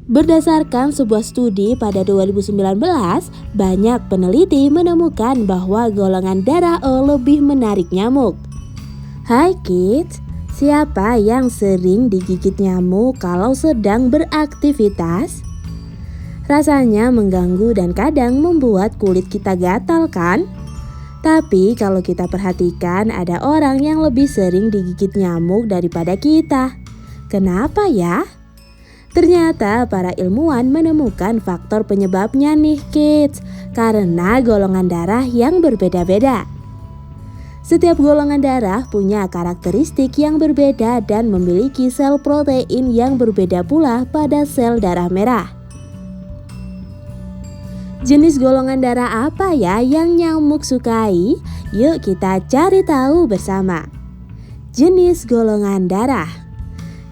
Berdasarkan sebuah studi pada 2019, banyak peneliti menemukan bahwa golongan darah O lebih menarik nyamuk. Hai kids, siapa yang sering digigit nyamuk kalau sedang beraktivitas? Rasanya mengganggu dan kadang membuat kulit kita gatal kan? Tapi kalau kita perhatikan ada orang yang lebih sering digigit nyamuk daripada kita. Kenapa ya? Ternyata para ilmuwan menemukan faktor penyebabnya nih kids, karena golongan darah yang berbeda-beda. Setiap golongan darah punya karakteristik yang berbeda dan memiliki sel protein yang berbeda pula pada sel darah merah. Jenis golongan darah apa ya yang nyamuk sukai? Yuk kita cari tahu bersama. Jenis golongan darah.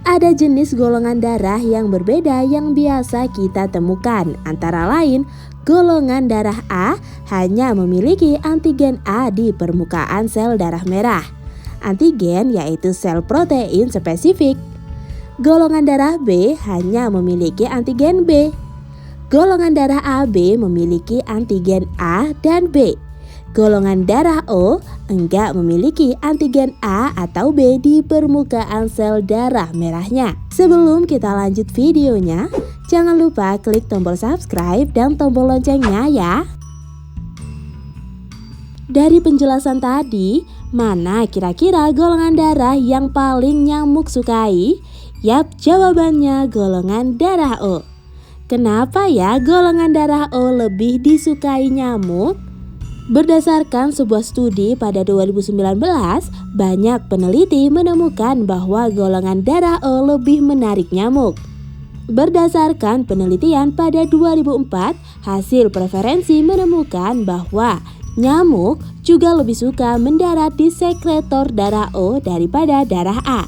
Ada jenis golongan darah yang berbeda yang biasa kita temukan, antara lain golongan darah A hanya memiliki antigen A di permukaan sel darah merah. Antigen yaitu sel protein spesifik. Golongan darah B hanya memiliki antigen B. Golongan darah AB memiliki antigen A dan B. Golongan darah O enggak memiliki antigen A atau B di permukaan sel darah merahnya. Sebelum kita lanjut videonya, jangan lupa klik tombol subscribe dan tombol loncengnya ya. Dari penjelasan tadi, mana kira-kira golongan darah yang paling nyamuk sukai? Yap, jawabannya golongan darah O. Kenapa ya golongan darah O lebih disukai nyamuk? Berdasarkan sebuah studi pada 2019, banyak peneliti menemukan bahwa golongan darah O lebih menarik nyamuk. Berdasarkan penelitian pada 2004, hasil preferensi menemukan bahwa nyamuk juga lebih suka mendarat di sekretor darah O daripada darah A.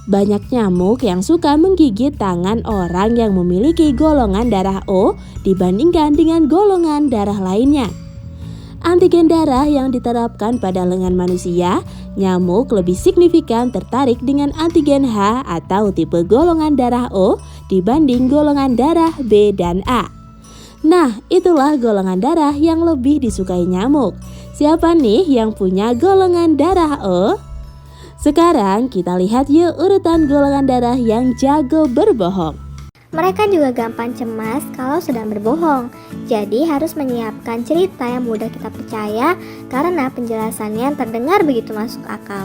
Banyak nyamuk yang suka menggigit tangan orang yang memiliki golongan darah O dibandingkan dengan golongan darah lainnya. Antigen darah yang diterapkan pada lengan manusia, nyamuk lebih signifikan tertarik dengan antigen H atau tipe golongan darah O dibanding golongan darah B dan A. Nah, itulah golongan darah yang lebih disukai nyamuk. Siapa nih yang punya golongan darah O? Sekarang kita lihat yuk urutan golongan darah yang jago berbohong. Mereka juga gampang cemas kalau sedang berbohong, jadi harus menyiapkan cerita yang mudah kita percaya karena penjelasannya terdengar begitu masuk akal.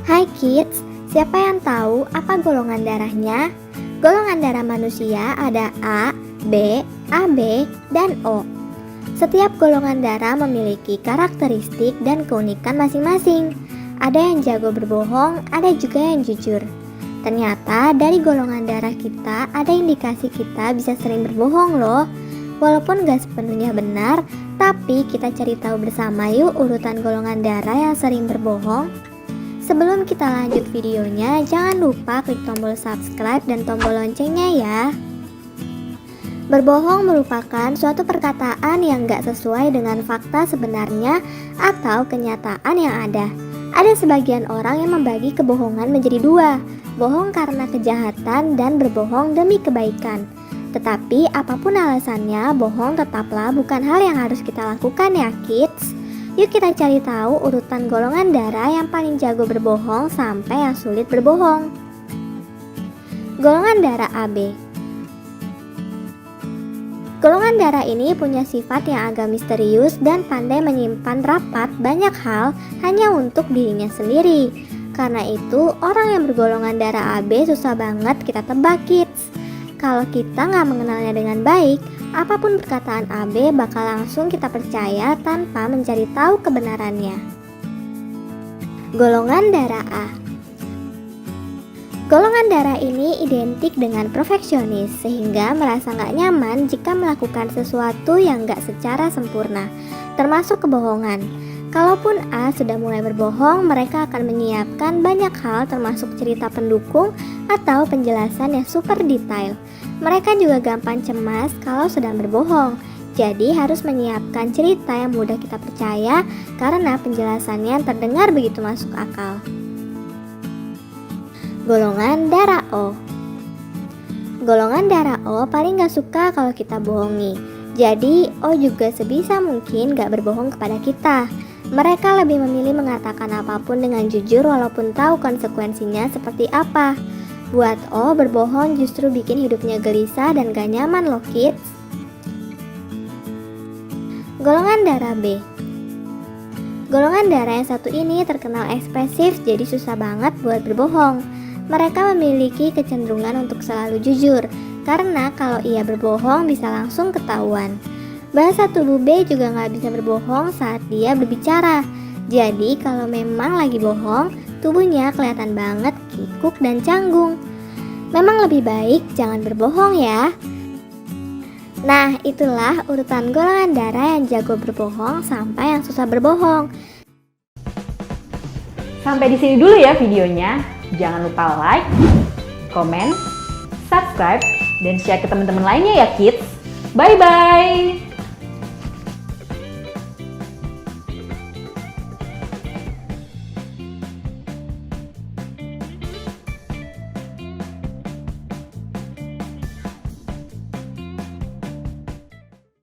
Hai kids, siapa yang tahu apa golongan darahnya? Golongan darah manusia ada A, B, AB, dan O. Setiap golongan darah memiliki karakteristik dan keunikan masing-masing. Ada yang jago berbohong, ada juga yang jujur. Ternyata dari golongan darah kita ada indikasi kita bisa sering berbohong loh. Walaupun gak sepenuhnya benar, tapi kita cari tahu bersama yuk urutan golongan darah yang sering berbohong. Sebelum kita lanjut videonya, jangan lupa klik tombol subscribe dan tombol loncengnya ya. Berbohong merupakan suatu perkataan yang gak sesuai dengan fakta sebenarnya atau kenyataan yang ada. Ada sebagian orang yang membagi kebohongan menjadi dua, bohong karena kejahatan dan berbohong demi kebaikan. Tetapi apapun alasannya, bohong tetaplah bukan hal yang harus kita lakukan ya kids. Yuk kita cari tahu urutan golongan darah yang paling jago berbohong sampai yang sulit berbohong. Golongan darah AB. Golongan darah ini punya sifat yang agak misterius dan pandai menyimpan rapat banyak hal hanya untuk dirinya sendiri. Karena itu, orang yang bergolongan darah AB susah banget kita tebak kids. Kalau kita nggak mengenalnya dengan baik, apapun perkataan AB bakal langsung kita percaya tanpa mencari tahu kebenarannya. Golongan darah A. Golongan darah ini identik dengan perfeksionis sehingga merasa nggak nyaman jika melakukan sesuatu yang nggak secara sempurna, termasuk kebohongan. Kalaupun A sudah mulai berbohong, mereka akan menyiapkan banyak hal termasuk cerita pendukung atau penjelasan yang super detail. Mereka juga gampang cemas kalau sedang berbohong, jadi harus menyiapkan cerita yang mudah kita percaya karena penjelasannya terdengar begitu masuk akal. Golongan darah O. Golongan darah O paling gak suka kalau kita bohongi. Jadi O juga sebisa mungkin gak berbohong kepada kita. Mereka lebih memilih mengatakan apapun dengan jujur walaupun tahu konsekuensinya seperti apa. Buat O, berbohong justru bikin hidupnya gelisah dan gak nyaman loh kids. Golongan darah B. Golongan darah yang satu ini terkenal ekspresif, jadi susah banget buat berbohong. Mereka memiliki kecenderungan untuk selalu jujur, karena kalau ia berbohong bisa langsung ketahuan. Bahasa tubuh B juga nggak bisa berbohong saat dia berbicara. Jadi kalau memang lagi bohong, tubuhnya kelihatan banget kikuk dan canggung. Memang lebih baik jangan berbohong ya. Nah, itulah urutan golongan darah yang jago berbohong sampai yang susah berbohong. Sampai di sini dulu ya videonya. Jangan lupa like, comment, subscribe, dan share ke teman-teman lainnya ya kids. Bye-bye!